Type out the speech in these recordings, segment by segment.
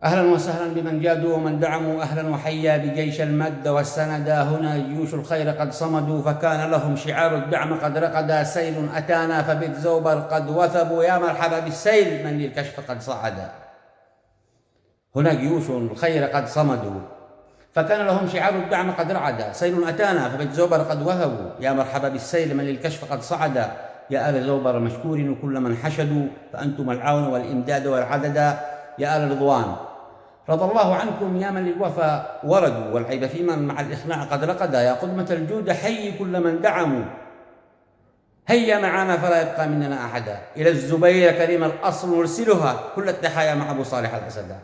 أهلا وسهلا بمن جادوا ومن دعموا، أهلا وحيا بجيش المد والسندا. هنا جيوش الخير قد صمدوا، فكان لهم شعار الدعم قد رقدا. سيل أتانا فبت زوبر قد وثبوا، يا مرحبا بالسيل من للكشف قد صعدا. هنا جيوش الخير قد صمدوا، فكان لهم شعار الدعم قد رعدا. سيل أتانا فبت زوبر قد وثبوا، يا مرحبا بالسيل من للكشف قد صعدا. يا آل زوبر مشكورين وكل من حشدوا، فأنتم العون والإمداد والعددا. يا آل رضوان رضى الله عنكم، يا من للوفا وردوا، والعيب في من مع الإخلاع قد رقدا. يا قدمة الجود حي كل من دعموا، هيا معنا فلا يبقى مننا أحدا. إلى الزبير كريم الأصل نرسلها كل التحايا مع أبو صالح الأسدا.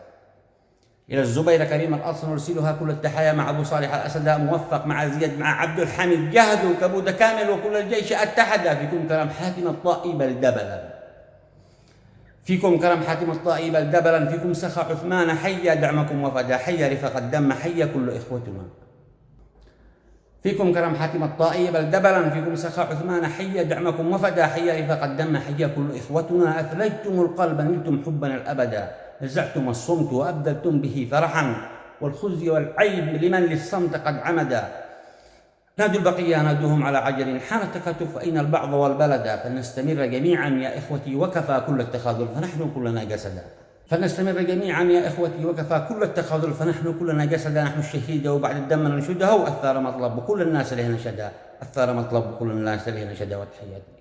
إلى الزبير كريم الأصل نرسلها كل التحايا مع أبو صالح الأسدا. موفق مع زياد مع عبد الحميد جهدوا، كبود كامل وكل الجيش اتحدا. فيكم كرم حاتم الطائي بل دبلا، فيكم كرم حاتم الطائي بل دبلا. فيكم سخى عثمان حيا دعمكم وفدا، حيا رفاق الدم حيا كل إخوتنا. فيكم كرم حاتم الطائي بل دبلا، فيكم سخى عثمان حيا دعمكم وفدا، حيا رفاق الدم حيا كل إخوتنا. أثلجتم القلب نلتم حبنا الأبدا، نزعتم الصمت وأبدلتم به فرحا، والخزي والعيب لمن للصمت قد عمدا. نادوا البقية نادوهم على عجل، حان التكاتف أين البعض والبلدا. فلنستمر جميعا يا إخوتي وكفى كل التخاذل فنحن كلنا جسدا. فلنستمر جميعا يا إخوتي وكفى كل التخاذل فنحن كلنا جسدا. نحن الشهيد وبعد الدم ننشده، الثار مطلب كل الناس له نشدا. الثار مطلب كل الناس له نشدا. والتحيات.